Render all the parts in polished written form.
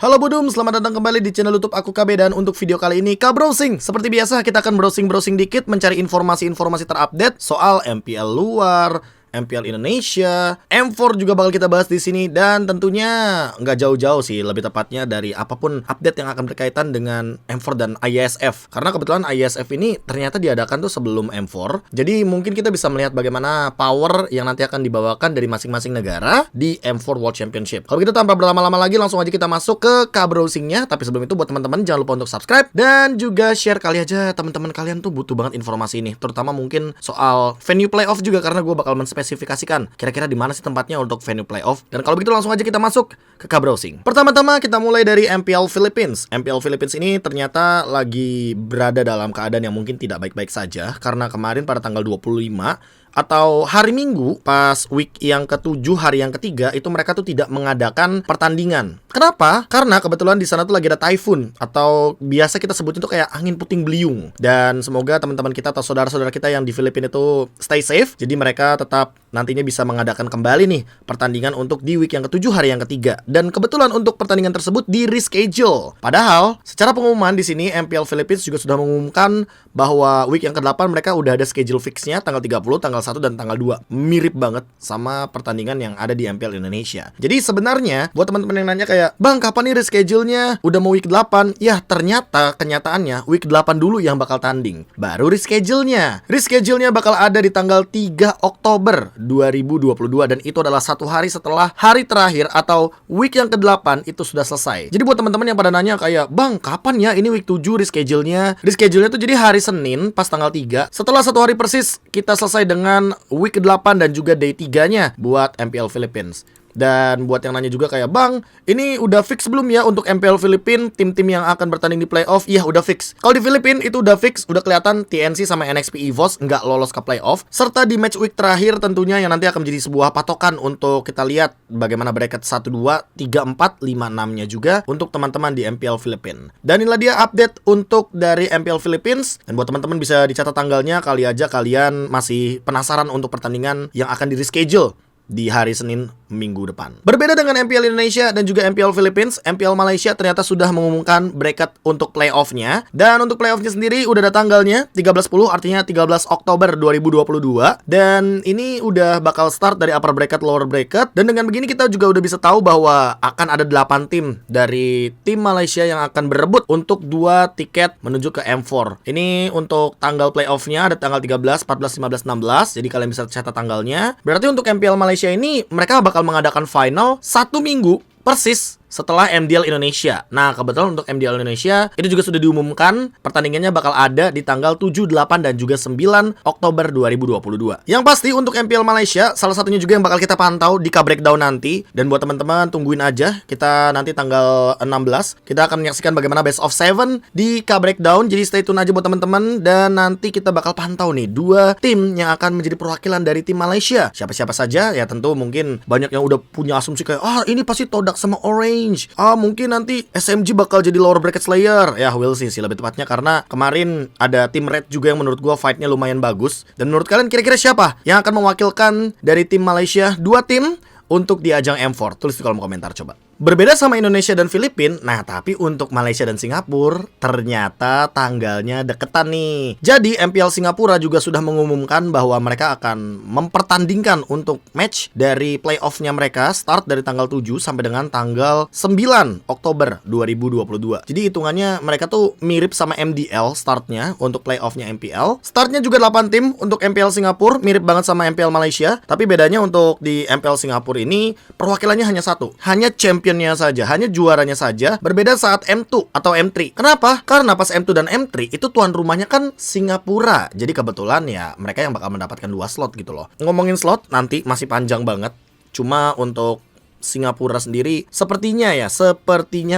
Halo Budum, selamat datang kembali di channel YouTube aku KB. Dan untuk video kali ini K-Browsing. Seperti biasa kita akan browsing-browsing dikit, mencari informasi-informasi terupdate soal MPL luar, MPL Indonesia, M4 juga bakal kita bahas di sini. Dan tentunya nggak jauh-jauh sih, lebih tepatnya dari apapun update yang akan berkaitan dengan M4 dan ISF. Karena kebetulan ISF ini ternyata diadakan tuh sebelum M4. Jadi mungkin kita bisa melihat bagaimana power yang nanti akan dibawakan dari masing-masing negara di M4 World Championship. Kalau gitu tanpa berlama-lama lagi, langsung aja kita masuk ke K-Browsingnya. Tapi sebelum itu buat teman-teman jangan lupa untuk subscribe dan juga share kali aja. Teman-teman kalian tuh butuh banget informasi ini, terutama mungkin soal venue playoff juga, karena gue bakal spesifikasikan kira-kira di mana sih tempatnya untuk venue playoff. Dan kalau begitu langsung aja kita masuk ke K-Browsing. Pertama-tama kita mulai dari MPL Philippines. MPL Philippines ini ternyata lagi berada dalam keadaan yang mungkin tidak baik-baik saja, karena kemarin pada tanggal 25 atau hari Minggu, pas week yang ke-7 hari yang ketiga, itu mereka tuh tidak mengadakan pertandingan. Kenapa? Karena kebetulan di sana tuh lagi ada typhoon, atau biasa kita sebutnya tuh kayak angin puting beliung. Dan semoga teman-teman kita atau saudara-saudara kita yang di Filipina itu stay safe. Jadi mereka tetap nantinya bisa mengadakan kembali nih pertandingan untuk di week yang ke-7 hari yang ketiga. Dan kebetulan untuk pertandingan tersebut di reschedule. Padahal secara pengumuman di sini MPL Philippines juga sudah mengumumkan bahwa week yang ke-8 mereka udah ada schedule fixnya tanggal 30, tanggal 1 dan tanggal 2. Mirip banget sama pertandingan yang ada di MPL Indonesia. Jadi sebenarnya buat teman-teman yang nanya kayak, "Bang, kapan nih reschedule-nya? Udah mau week 8?" Ya, ternyata kenyataannya week 8 dulu yang bakal tanding. Baru reschedule-nya. Reschedule-nya bakal ada di tanggal 3 Oktober 2022 dan itu adalah satu hari setelah hari terakhir atau week yang ke-8 itu sudah selesai. Jadi buat teman-teman yang pada nanya kayak, "Bang, kapan ya ini week 7 reschedule-nya?" Reschedule-nya tuh jadi hari Senin pas tanggal 3. Setelah satu hari persis kita selesai dengan week ke-8 dan juga day 3-nya buat MPL Philippines. Dan buat yang nanya juga kayak, "Bang, ini udah fix belum ya untuk MPL Filipina, tim-tim yang akan bertanding di playoff?" Iya, udah fix. Kalau di Filipina itu udah fix, udah kelihatan TNC sama NXP EVOS nggak lolos ke playoff. Serta di match week terakhir tentunya yang nanti akan menjadi sebuah patokan untuk kita lihat bagaimana bracket 1, 2, 3, 4, 5, 6-nya juga untuk teman-teman di MPL Filipina. Dan inilah dia update untuk dari MPL Philippines. Dan buat teman-teman bisa dicatat tanggalnya, kali aja kalian masih penasaran untuk pertandingan yang akan di reschedule di hari Senin minggu depan. Berbeda dengan MPL Indonesia dan juga MPL Philippines, MPL Malaysia ternyata sudah mengumumkan bracket untuk playoff-nya. Dan untuk playoff-nya sendiri udah ada tanggalnya 13/10, artinya 13 Oktober 2022. Dan ini udah bakal start dari upper bracket, lower bracket. Dan dengan begini kita juga udah bisa tahu bahwa akan ada 8 tim dari tim Malaysia yang akan berebut untuk 2 tiket menuju ke M4. Ini untuk tanggal playoff-nya ada tanggal 13, 14, 15, 16. Jadi kalian bisa catat tanggalnya. Berarti untuk MPL Malaysia ini mereka bakal mengadakan final 1 minggu persis setelah MDL Indonesia. Nah, kebetulan untuk MDL Indonesia itu juga sudah diumumkan pertandingannya bakal ada di tanggal 7, 8, dan juga 9 Oktober 2022. Yang pasti untuk MPL Malaysia, salah satunya juga yang bakal kita pantau di K-Breakdown nanti. Dan buat teman-teman tungguin aja, kita nanti tanggal 16 kita akan menyaksikan bagaimana Best of 7 di K-Breakdown. Jadi stay tune aja buat teman-teman. Dan nanti kita bakal pantau nih 2 tim yang akan menjadi perwakilan dari tim Malaysia. Siapa-siapa saja? Ya tentu mungkin banyak yang udah punya asumsi kayak, ini pasti Todak sama Orange. Mungkin nanti SMG bakal jadi lower bracket slayer. Ya, we'll see sih lebih tepatnya, karena kemarin ada tim Red juga yang menurut gua fight-nya lumayan bagus. Dan menurut kalian kira-kira siapa yang akan mewakilkan dari tim Malaysia? 2 tim untuk di ajang M4. Tulis di kolom komentar coba. Berbeda sama Indonesia dan Filipina, nah tapi untuk Malaysia dan Singapura ternyata tanggalnya deketan nih. Jadi MPL Singapura juga sudah mengumumkan bahwa mereka akan mempertandingkan untuk match dari playoff-nya mereka start dari tanggal 7 sampai dengan tanggal 9 Oktober 2022. Jadi hitungannya mereka tuh mirip sama MDL startnya untuk playoff-nya MPL. Startnya juga 8 tim untuk MPL Singapura, mirip banget sama MPL Malaysia. Tapi bedanya untuk di MPL Singapura ini perwakilannya hanya satu, hanya championnya saja, hanya juaranya saja. Berbeda saat M2 atau M3. Kenapa? Karena pas M2 dan M3 itu tuan rumahnya kan Singapura. Jadi kebetulan ya mereka yang bakal mendapatkan 2 slot gitu loh. Ngomongin slot nanti masih panjang banget. Cuma untuk Singapura sendiri sepertinya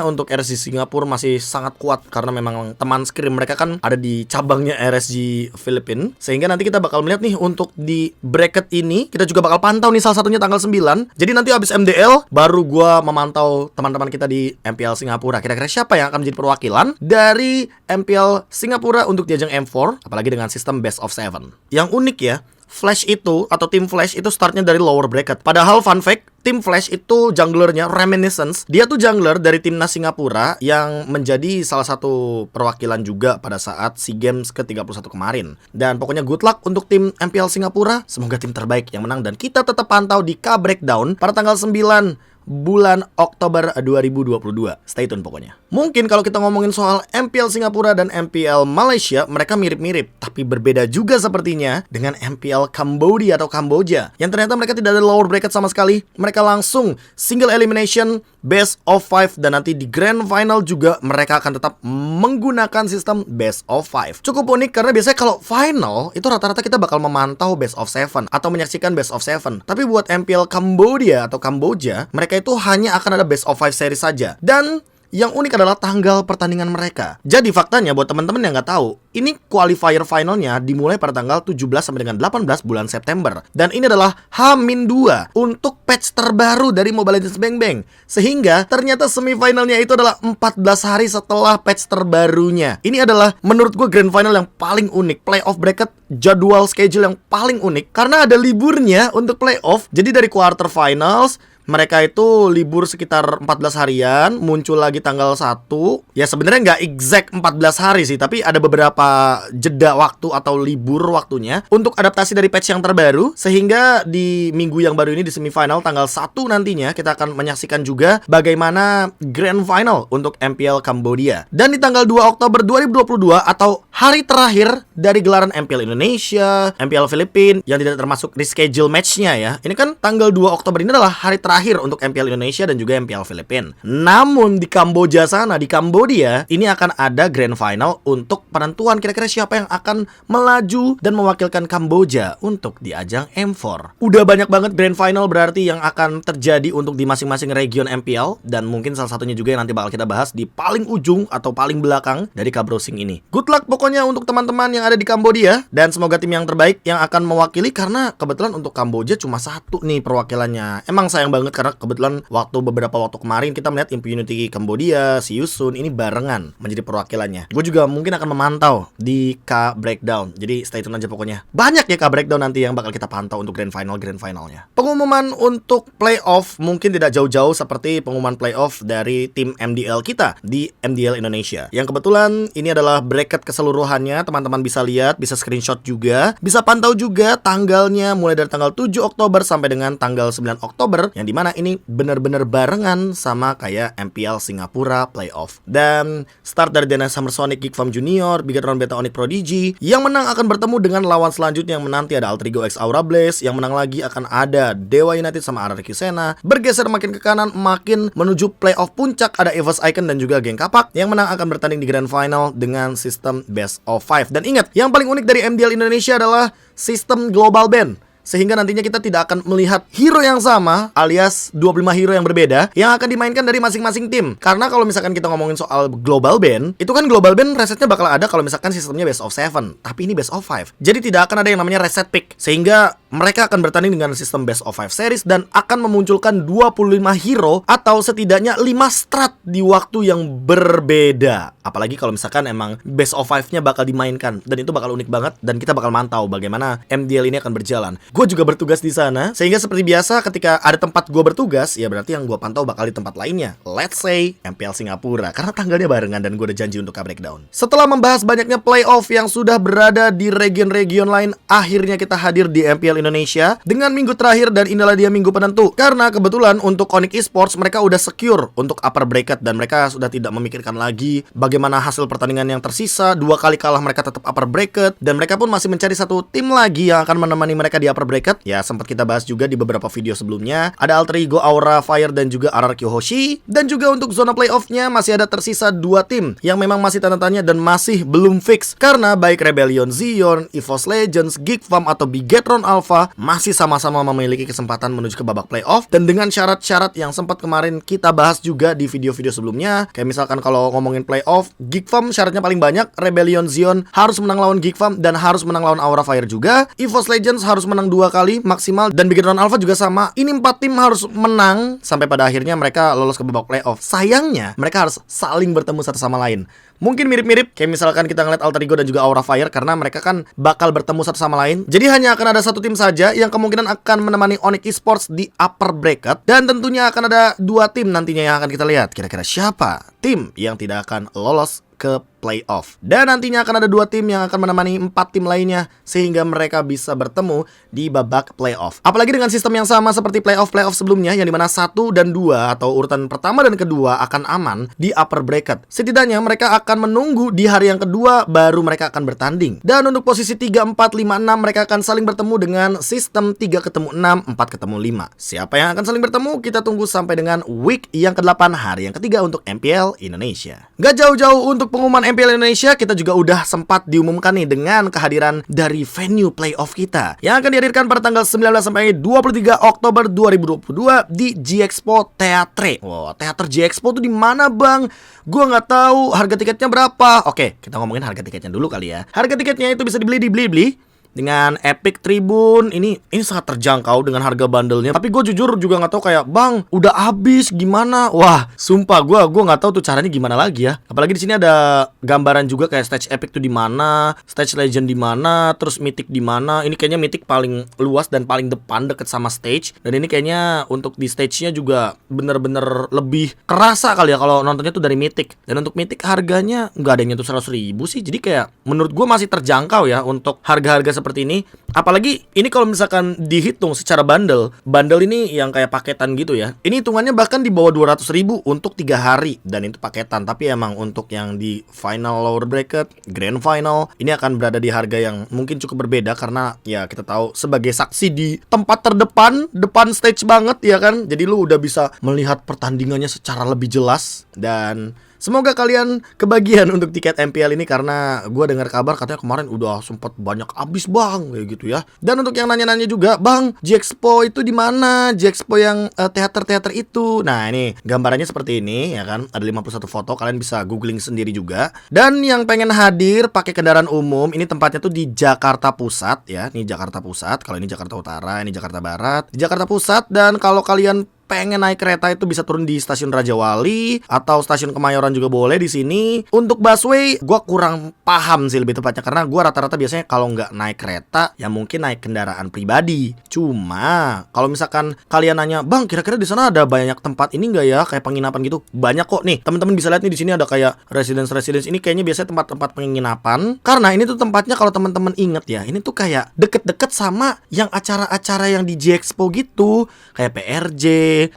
untuk RSG Singapura masih sangat kuat, karena memang teman scrim mereka kan ada di cabangnya RSG Filipina. Sehingga nanti kita bakal melihat nih untuk di bracket ini kita juga bakal pantau nih salah satunya tanggal 9. Jadi nanti habis MDL baru gua memantau teman-teman kita di MPL Singapura. Kira-kira siapa yang akan menjadi perwakilan dari MPL Singapura untuk di ajang M4, apalagi dengan sistem best of 7. Yang unik ya, Flash itu atau tim Flash itu startnya dari lower bracket. Padahal fun fact, tim Flash itu junglernya Reminiscence. Dia tuh jungler dari timnas Singapura yang menjadi salah satu perwakilan juga pada saat SEA Games ke-31 kemarin. Dan pokoknya good luck untuk tim MPL Singapura. Semoga tim terbaik yang menang dan kita tetap pantau di K-Breakdown pada tanggal 9 bulan Oktober 2022. Stay tune pokoknya. Mungkin kalau kita ngomongin soal MPL Singapura dan MPL Malaysia, mereka mirip-mirip, tapi berbeda juga sepertinya dengan MPL Cambodia atau Kamboja, yang ternyata mereka tidak ada lower bracket sama sekali. Mereka langsung single elimination, best of 5, dan nanti di grand final juga mereka akan tetap menggunakan sistem best of 5. Cukup unik karena biasanya kalau final itu rata-rata kita bakal memantau best of 7 atau menyaksikan best of 7. Tapi buat MPL Cambodia atau Kamboja, mereka itu hanya akan ada best of 5 series saja. Dan yang unik adalah tanggal pertandingan mereka. Jadi faktanya buat teman-teman yang nggak tahu, ini qualifier finalnya dimulai pada tanggal 17 sampai dengan 18 bulan September. Dan ini adalah H-2 untuk patch terbaru dari Mobile Legends Bang Bang. Sehingga ternyata semifinalnya itu adalah 14 hari setelah patch terbarunya. Ini adalah menurut gue grand final yang paling unik. Playoff bracket jadwal schedule yang paling unik karena ada liburnya untuk playoff. Jadi dari quarter finals mereka itu libur sekitar 14 harian, muncul lagi tanggal 1. Ya sebenarnya nggak exact 14 hari sih, tapi ada beberapa jeda waktu atau libur waktunya untuk adaptasi dari patch yang terbaru. Sehingga di minggu yang baru ini di semifinal tanggal 1 nantinya kita akan menyaksikan juga bagaimana grand final untuk MPL Cambodia. Dan di tanggal 2 Oktober 2022 atau hari terakhir dari gelaran MPL Indonesia, MPL Filipina yang tidak termasuk reschedule matchnya ya. Ini kan tanggal 2 Oktober ini adalah hari terakhir untuk MPL Indonesia dan juga MPL Filipina. Namun di Kamboja sana, di Cambodia, ini akan ada grand final untuk penentuan kira-kira siapa yang akan melaju dan mewakilkan Kamboja untuk di ajang M4. Udah banyak banget grand final berarti yang akan terjadi untuk di masing-masing region MPL, dan mungkin salah satunya juga yang nanti bakal kita bahas di paling ujung atau paling belakang dari K-Browsing ini. Good luck pokoknya untuk teman-teman yang ada di Kambodia, dan semoga tim yang terbaik yang akan mewakili, karena kebetulan untuk Kamboja cuma satu nih perwakilannya. Emang sayang banget karena kebetulan beberapa waktu kemarin kita melihat Impunity Cambodia, Si Yusun ini barengan menjadi perwakilannya. Gue juga mungkin akan memantau di K-Breakdown. Jadi stay tune aja pokoknya. Banyak ya K-Breakdown nanti yang bakal kita pantau untuk grand finalnya. Pengumuman untuk playoff mungkin tidak jauh-jauh seperti pengumuman playoff dari tim MDL kita di MDL Indonesia. Yang kebetulan ini adalah bracket keseluruhannya. Teman-teman bisa lihat, bisa screenshot juga, bisa pantau juga tanggalnya mulai dari tanggal 7 Oktober sampai dengan tanggal 9 Oktober, yang dimana ini benar-benar barengan sama kayak MPL Singapura playoff. Dan start dari Dana Summer Sonic, Geek Farm Junior, Bigatron Beta Onyx Prodigy. Yang menang akan bertemu dengan lawan selanjutnya yang menanti ada Alter Ego X Aura Blaze. Yang menang lagi akan ada Dewa United sama RRQ Sena. Bergeser makin ke kanan, makin menuju playoff puncak ada Evos Icon dan juga Geng Kapak. Yang menang akan bertanding di grand final dengan sistem best of 5. Dan ingat, yang paling unik dari MDL Indonesia adalah sistem global ban. Sehingga nantinya kita tidak akan melihat hero yang sama alias 25 hero yang berbeda yang akan dimainkan dari masing-masing tim. Karena kalau misalkan kita ngomongin soal global ban, itu kan global ban resetnya bakal ada kalau misalkan sistemnya best of 7. Tapi ini best of 5. Jadi tidak akan ada yang namanya reset pick. Sehingga mereka akan bertanding dengan sistem best of 5 series dan akan memunculkan 25 hero atau setidaknya 5 strat di waktu yang berbeda. Apalagi kalau misalkan emang best of 5-nya bakal dimainkan. Dan itu bakal unik banget dan kita bakal mantau bagaimana MDL ini akan berjalan. Gue juga bertugas di sana, sehingga seperti biasa ketika ada tempat gue bertugas, ya berarti yang gue pantau bakal di tempat lainnya. Let's say MPL Singapura, karena tanggalnya barengan dan gue udah janji untuk K-Breakdown. Setelah membahas banyaknya playoff yang sudah berada di region-region lain, akhirnya kita hadir di MPL Indonesia dengan minggu terakhir, dan inilah dia minggu penentu. Karena kebetulan untuk Onyx Esports mereka udah secure untuk upper bracket dan mereka sudah tidak memikirkan lagi bagaimana hasil pertandingan yang tersisa. 2 kali kalah mereka tetap upper bracket, dan mereka pun masih mencari satu tim lagi yang akan menemani mereka di upper bracket. Ya sempat kita bahas juga di beberapa video sebelumnya. Ada Alter Ego Aura Fire dan juga RRQ Hoshi. Dan juga untuk zona playoffnya masih ada tersisa 2 tim yang memang masih tanda tanya dan masih belum fix. Karena baik Rebellion Zion, EVOS Legends, Geek Farm atau Bigatron Alpha masih sama-sama memiliki kesempatan menuju ke babak playoff. Dan dengan syarat-syarat yang sempat kemarin kita bahas juga di video-video sebelumnya. Kayak misalkan kalau ngomongin playoff, Geek Farm syaratnya paling banyak. Rebellion Zion harus menang lawan Geek Farm dan harus menang lawan Aura Fire juga. EVOS Legends harus menang 2 kali maksimal, dan Big Round Alpha juga sama. Ini 4 tim harus menang sampai pada akhirnya mereka lolos ke babak playoff. Sayangnya mereka harus saling bertemu satu sama lain. Mungkin mirip-mirip kayak misalkan kita ngeliat Alter Ego dan juga Aura Fire, karena mereka kan bakal bertemu satu sama lain. Jadi hanya akan ada satu tim saja yang kemungkinan akan menemani Onyx Esports di upper bracket, dan tentunya akan ada 2 tim nantinya yang akan kita lihat. Kira-kira siapa tim yang tidak akan lolos ke playoff, dan nantinya akan ada 2 tim yang akan menemani 4 tim lainnya sehingga mereka bisa bertemu di babak playoff. Apalagi dengan sistem yang sama seperti playoff sebelumnya, yang dimana 1 dan 2 atau urutan pertama dan kedua akan aman di upper bracket. Setidaknya mereka akan menunggu di hari yang kedua baru mereka akan bertanding. Dan untuk posisi 3, 4, 5, 6 mereka akan saling bertemu dengan sistem 3 ketemu 6, 4 ketemu 5. Siapa yang akan saling bertemu? Kita tunggu sampai dengan week yang ke-8, hari yang ketiga untuk MPL Indonesia. Gak jauh-jauh untuk pengumuman MPL Indonesia, kita juga udah sempat diumumkan nih dengan kehadiran dari venue playoff kita yang akan dihadirkan pada tanggal 19 sampai 23 Oktober 2022 di G-Expo Theatre. Wow, Theater G-Expo tuh di mana, Bang? Gua nggak tahu. Harga tiketnya berapa? Oke, kita ngomongin harga tiketnya dulu kali ya. Harga tiketnya itu bisa dibeli di Blibli dengan Epic Tribun. Ini sangat terjangkau dengan harga bandelnya. Tapi gue jujur juga nggak tahu, kayak, Bang, udah habis gimana? Wah, sumpah gue nggak tahu tuh caranya gimana lagi ya. Apalagi di sini ada gambaran juga kayak stage Epic tuh di mana, stage Legend di mana, terus Mythic di mana. Ini kayaknya Mythic paling luas dan paling depan deket sama stage. Dan ini kayaknya untuk di stage-nya juga bener-bener lebih kerasa kali ya kalau nontonnya tuh dari Mythic. Dan untuk Mythic harganya nggak ada yang nyentuh 100.000 sih. Jadi kayak menurut gue masih terjangkau ya untuk harga-harga seperti ini. Apalagi ini kalau misalkan dihitung secara bundle ini yang kayak paketan gitu ya, ini hitungannya bahkan di bawah 200.000 untuk 3 hari. Dan itu paketan. Tapi emang untuk yang di final lower bracket, grand final, ini akan berada di harga yang mungkin cukup berbeda. Karena ya kita tahu sebagai saksi di tempat terdepan, depan stage banget ya kan. Jadi lu udah bisa melihat pertandingannya secara lebih jelas. Dan semoga kalian kebagian untuk tiket MPL ini, karena gue dengar kabar katanya kemarin udah sempat banyak habis, Bang, kayak gitu ya. Dan untuk yang nanya-nanya juga, Bang, G-Expo itu di mana? G-Expo yang teater itu. Nah, ini gambarannya seperti ini ya kan. Ada 51 foto, kalian bisa googling sendiri juga. Dan yang pengen hadir pakai kendaraan umum, ini tempatnya tuh di Jakarta Pusat ya. Ini Jakarta Pusat, kalau ini Jakarta Utara, ini Jakarta Barat. Di Jakarta Pusat. Dan kalau kalian pengen naik kereta itu bisa turun di stasiun Raja Wali atau stasiun Kemayoran juga boleh di sini. Untuk busway, gue kurang paham sih lebih tepatnya, karena gue rata-rata biasanya kalau nggak naik kereta ya mungkin naik kendaraan pribadi. Cuma kalau misalkan kalian nanya, Bang, kira-kira di sana ada banyak tempat ini nggak ya, kayak penginapan gitu? Banyak kok nih, teman-teman bisa lihat nih, di sini ada kayak residence. Ini kayaknya biasanya tempat-tempat penginapan, karena ini tuh tempatnya kalau teman-teman inget ya, ini tuh kayak deket-deket sama yang acara-acara yang di G-Expo gitu, kayak PRJ,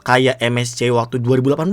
kayak MSC waktu 2018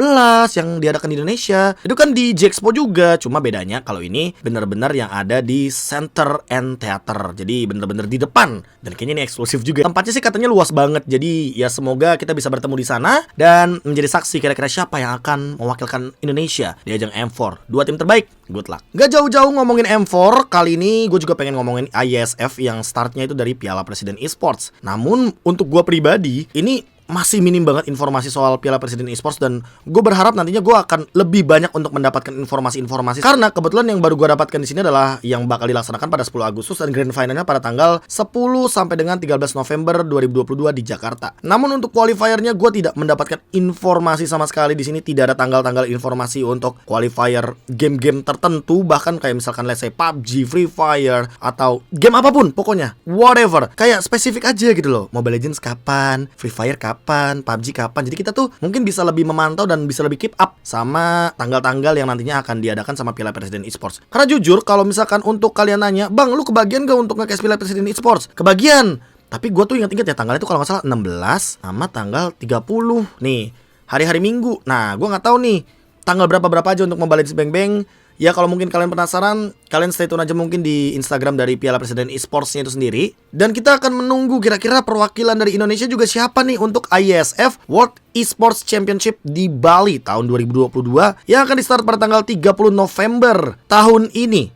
yang diadakan di Indonesia. Itu kan di G-Expo juga, cuma bedanya kalau ini bener-bener yang ada di Center and Theater. Jadi bener-bener di depan. Dan kayaknya ini eksklusif juga. Tempatnya sih katanya luas banget. Jadi ya semoga kita bisa bertemu di sana dan menjadi saksi kira-kira siapa yang akan mewakilkan Indonesia di ajang M4. 2 tim terbaik, good luck. Gak jauh-jauh ngomongin M4, kali ini gue juga pengen ngomongin ISF yang startnya itu dari Piala Presiden Esports. Namun untuk gue pribadi, ini masih minim banget informasi soal Piala Presiden Esports, dan gue berharap nantinya gue akan lebih banyak untuk mendapatkan informasi-informasi, karena kebetulan yang baru gue dapatkan di sini adalah yang bakal dilaksanakan pada 10 Agustus dan grand finalnya pada tanggal 10 sampai dengan 13 November 2022 di Jakarta. Namun untuk qualifiernya gue tidak mendapatkan informasi sama sekali di sini. Tidak ada tanggal-tanggal informasi untuk qualifier game-game tertentu, bahkan kayak misalkan let's say PUBG, Free Fire, atau game apapun pokoknya, whatever. Kayak spesifik aja gitu loh. Mobile Legends kapan, Free Fire kapan, PUBG kapan. Jadi kita tuh mungkin bisa lebih memantau dan bisa lebih keep up sama tanggal-tanggal yang nantinya akan diadakan sama Piala Presiden Esports. Karena jujur kalau misalkan untuk kalian nanya, Bang, lu kebagian gak untuk nge-cash Piala Presiden Esports? Kebagian. Tapi gue tuh inget-inget ya, tanggalnya tuh kalau gak salah 16 sama tanggal 30. Nih, hari-hari Minggu. Nah, gue gak tahu nih tanggal berapa aja untuk Mobile Legends Bang Bang. Ya kalau mungkin kalian penasaran, kalian stay tune aja mungkin di Instagram dari Piala Presiden Esports-nya itu sendiri. Dan kita akan menunggu kira-kira perwakilan dari Indonesia juga siapa nih untuk ISF World Esports Championship di Bali tahun 2022 yang akan di-start pada tanggal 30 November tahun ini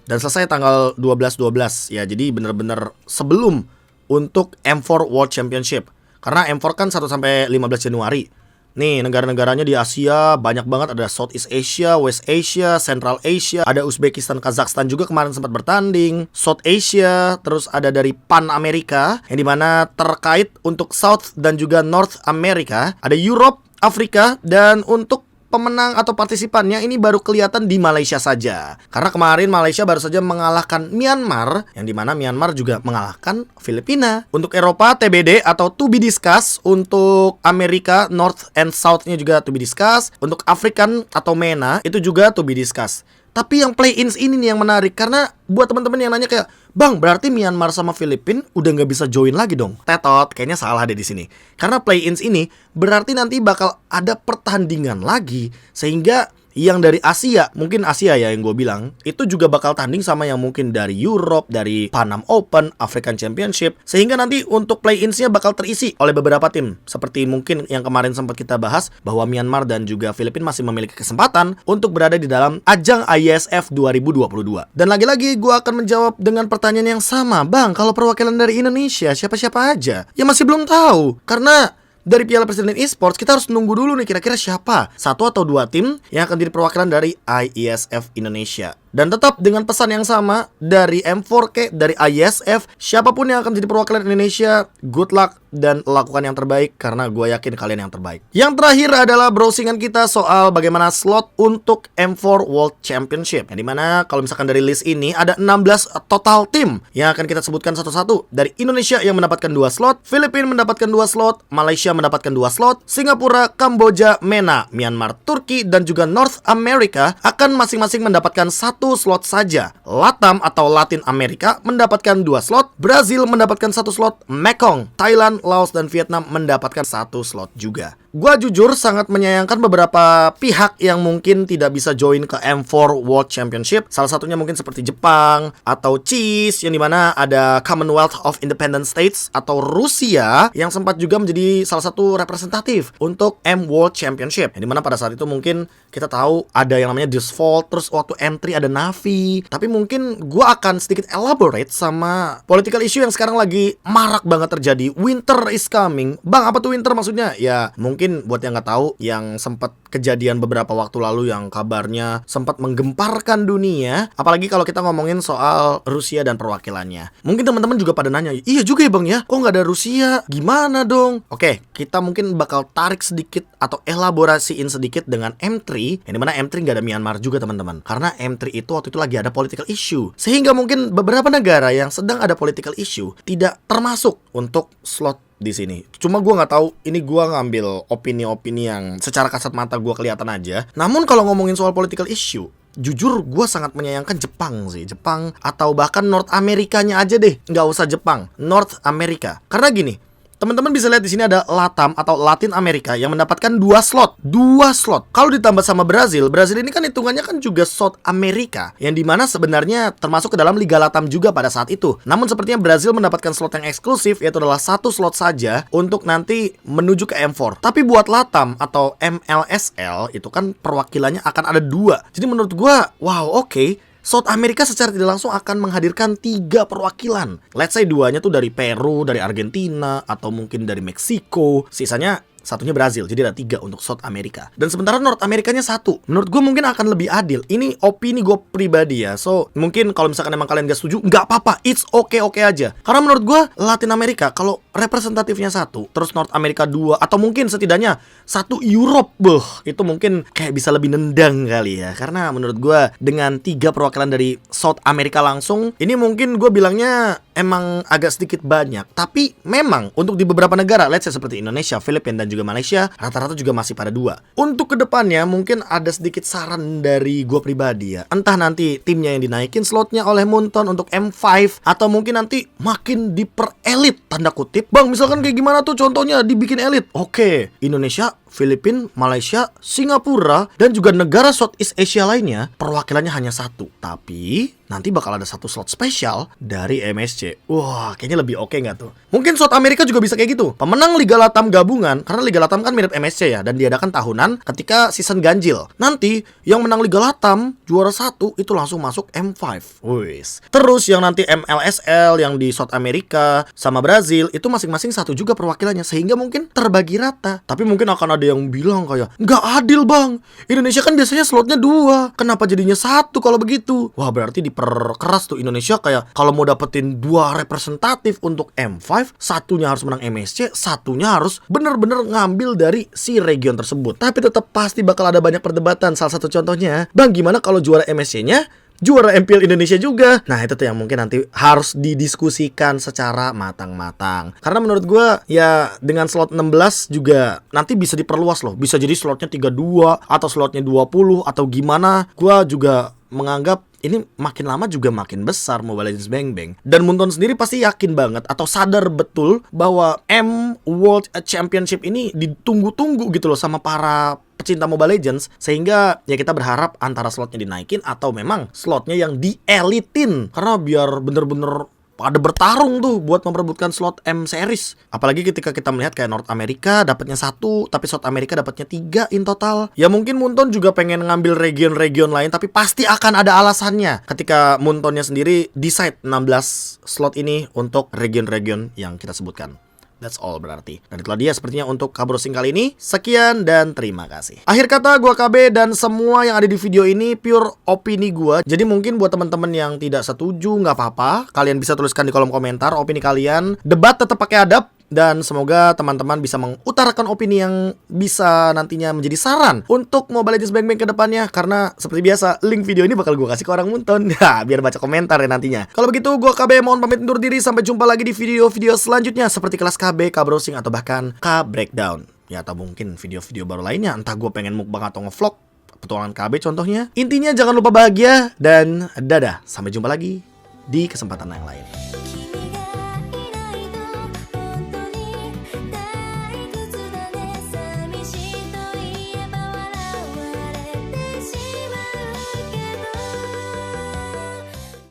dan selesai tanggal 12/12 ya. Jadi bener-bener sebelum untuk M4 World Championship. Karena M4 kan 1 sampai 15 Januari. Nih, negara-negaranya di Asia banyak banget, ada Southeast Asia, West Asia, Central Asia, ada Uzbekistan, Kazakhstan juga kemarin sempat bertanding, South Asia, terus ada dari Pan Amerika, yang dimana terkait untuk South dan juga North America, ada Europe, Afrika, dan untuk pemenang atau partisipannya ini baru kelihatan di Malaysia saja. Karena kemarin Malaysia baru saja mengalahkan Myanmar, yang dimana Myanmar juga mengalahkan Filipina. Untuk Eropa, TBD atau to be discussed. Untuk Amerika, North and South-nya juga to be discussed. Untuk African atau MENA, itu juga to be discussed. Tapi yang play-ins ini nih yang menarik, karena buat teman-teman yang nanya kayak, Bang, berarti Myanmar sama Filipina udah nggak bisa join lagi dong? Tetot, kayaknya salah deh di sini. Karena play-ins ini berarti nanti bakal ada pertandingan lagi, sehingga yang dari Asia, mungkin Asia ya yang gue bilang, itu juga bakal tanding sama yang mungkin dari Europe, dari Panam Open, African Championship. Sehingga nanti untuk play-ins-nya bakal terisi oleh beberapa tim. Seperti mungkin yang kemarin sempat kita bahas, bahwa Myanmar dan juga Filipina masih memiliki kesempatan untuk berada di dalam ajang ISF 2022. Dan lagi-lagi gue akan menjawab dengan pertanyaan yang sama. Bang, kalau perwakilan dari Indonesia, siapa-siapa aja? Ya masih belum tahu, karena dari Piala Presiden Esports kita harus nunggu dulu nih kira-kira siapa 1 atau 2 tim yang akan jadi perwakilan dari IESF Indonesia. Dan tetap dengan pesan yang sama dari M4K, dari ISF, siapapun yang akan jadi perwakilan Indonesia, good luck dan lakukan yang terbaik, karena gue yakin kalian yang terbaik. Yang terakhir adalah browsingan kita soal bagaimana slot untuk M4 World Championship, yang dimana kalau misalkan dari list ini ada 16 total tim yang akan kita sebutkan satu-satu. Dari Indonesia yang mendapatkan 2 slot, Filipina mendapatkan 2 slot, Malaysia mendapatkan 2 slot, Singapura, Kamboja, MENA, Myanmar, Turki, dan juga North America akan masing-masing mendapatkan 1 slot saja. LATAM atau Latin Amerika mendapatkan 2 slot, Brazil mendapatkan 1 slot, Mekong, Thailand, Laos, dan Vietnam mendapatkan 1 slot juga. Gua jujur sangat menyayangkan beberapa pihak yang mungkin tidak bisa join ke M4 World Championship. Salah satunya mungkin seperti Jepang atau CIS, yang dimana ada Commonwealth of Independent States atau Rusia yang sempat juga menjadi salah satu representatif untuk M World Championship, yang dimana pada saat itu mungkin kita tahu ada yang namanya Disfault, terus waktu M3 ada Navi. Tapi mungkin gua akan sedikit elaborate sama political issue yang sekarang lagi marak banget terjadi. Winter is coming. Bang, apa tuh winter maksudnya? Ya mungkin buat yang nggak tahu, yang sempat kejadian beberapa waktu lalu yang kabarnya sempat menggemparkan dunia, apalagi kalau kita ngomongin soal Rusia dan perwakilannya. Mungkin teman-teman juga pada nanya, iya juga ya bang ya, kok nggak ada Rusia? Gimana dong? Oke, kita mungkin bakal tarik sedikit atau elaborasiin sedikit dengan M3, yang dimana M3 nggak ada Myanmar juga teman-teman, karena M3 itu waktu itu lagi ada political issue, sehingga mungkin beberapa negara yang sedang ada political issue tidak termasuk untuk slot di sini. Cuma gue nggak tahu, ini gue ngambil opini-opini yang secara kasat mata gue kelihatan aja. Namun kalau ngomongin soal political issue, jujur gue sangat menyayangkan Jepang sih. Jepang atau bahkan North Amerikanya aja deh, nggak usah Jepang, North America. Karena gini, teman-teman bisa lihat di sini ada LATAM atau Latin America yang mendapatkan 2 slot. 2 slot. Kalau ditambah sama Brazil, Brazil ini kan hitungannya kan juga South America, yang dimana sebenarnya termasuk ke dalam Liga LATAM juga pada saat itu. Namun sepertinya Brazil mendapatkan slot yang eksklusif, yaitu adalah 1 slot saja untuk nanti menuju ke M4. Tapi buat LATAM atau MLSL itu kan perwakilannya akan ada 2. Jadi menurut gua, wow, oke. South America secara tidak langsung akan menghadirkan 3 perwakilan. Let's say 2-nya tuh dari Peru, dari Argentina, atau mungkin dari Meksiko. Sisanya satunya Brazil, jadi ada 3 untuk South America. Dan sementara North Amerikanya 1. Menurut gue mungkin akan lebih adil. Ini opini gue pribadi ya. So, mungkin kalau misalkan emang kalian gak setuju, gak apa-apa, it's okay aja. Karena menurut gue, Latin Amerika, kalau representatifnya 1, terus North America 2, atau mungkin setidaknya 1 Europe, itu mungkin kayak bisa lebih nendang kali ya. Karena menurut gue, dengan 3 perwakilan dari South America langsung, ini mungkin gue bilangnya emang agak sedikit banyak. Tapi memang untuk di beberapa negara, let's say seperti Indonesia, Filipina, dan juga Malaysia, rata-rata juga masih pada 2. Untuk kedepannya mungkin ada sedikit saran dari gue pribadi ya. Entah nanti timnya yang dinaikin slotnya oleh Moonton untuk M5, atau mungkin nanti makin diperelit tanda kutip. Bang, misalkan kayak gimana tuh contohnya dibikin elit? Oke, Indonesia, Filipina, Malaysia, Singapura, dan juga negara Southeast Asia lainnya perwakilannya hanya 1. Tapi nanti bakal ada satu slot spesial dari MSC. Wah, kayaknya lebih oke nggak tuh? Mungkin slot Amerika juga bisa kayak gitu. Pemenang Liga Latam gabungan, karena Liga Latam kan mirip MSC ya, dan diadakan tahunan ketika season ganjil. Nanti yang menang Liga Latam juara 1 itu langsung masuk M5. Wis. Terus yang nanti MLSL yang di South Amerika sama Brazil itu masing-masing satu juga perwakilannya, sehingga mungkin terbagi rata. Tapi mungkin akan ada yang bilang kayak, nggak adil bang, Indonesia kan biasanya slotnya 2, kenapa jadinya 1 kalau begitu? Wah, berarti diperkeras tuh Indonesia, kayak kalau mau dapetin 2 representatif untuk M5, satunya harus menang MSC, satunya harus bener-bener ngambil dari si region tersebut. Tapi tetap pasti bakal ada banyak perdebatan. Salah satu contohnya, bang gimana kalau juara MSC-nya juara MPL Indonesia juga? Nah, itu tuh yang mungkin nanti harus didiskusikan secara matang-matang. Karena menurut gue, ya dengan slot 16 juga nanti bisa diperluas loh. Bisa jadi slotnya 32 atau slotnya 20 atau gimana. Gue juga menganggap ini makin lama juga makin besar Mobile Legends Bang Bang. Dan Moonton sendiri pasti yakin banget atau sadar betul bahwa M World Championship ini ditunggu-tunggu gitu loh sama para pecinta Mobile Legends. Sehingga ya kita berharap antara slotnya dinaikin atau memang slotnya yang dielitin. Karena biar bener-bener ada bertarung tuh buat memperebutkan slot M series. Apalagi ketika kita melihat kayak North America dapatnya 1, tapi South America dapatnya 3 in total. Ya mungkin Moonton juga pengen ngambil region-region lain, tapi pasti akan ada alasannya ketika Moontonnya sendiri decide 16 slot ini untuk region-region yang kita sebutkan. That's all berarti. Dan itulah dia sepertinya untuk Kabrowsing kali ini. Sekian dan terima kasih. Akhir kata, gua KB dan semua yang ada di video ini pure opini gua. Jadi mungkin buat teman-teman yang tidak setuju nggak apa-apa. Kalian bisa tuliskan di kolom komentar opini kalian. Debat tetap pakai adab. Dan semoga teman-teman bisa mengutarakan opini yang bisa nantinya menjadi saran untuk Mobile Legends Bang Bang ke depannya. Karena seperti biasa, link video ini bakal gue kasih ke orang Moonton. Ya, biar baca komentar ya nantinya. Kalau begitu, gue KB mohon pamit undur diri. Sampai jumpa lagi di video-video selanjutnya. Seperti kelas KB, K-Browsing, atau bahkan K-Breakdown. Ya, atau mungkin video-video baru lainnya. Entah gue pengen mukbang atau ngevlog. Petualangan KB contohnya. Intinya jangan lupa bahagia. Dan dadah. Sampai jumpa lagi di kesempatan yang lain.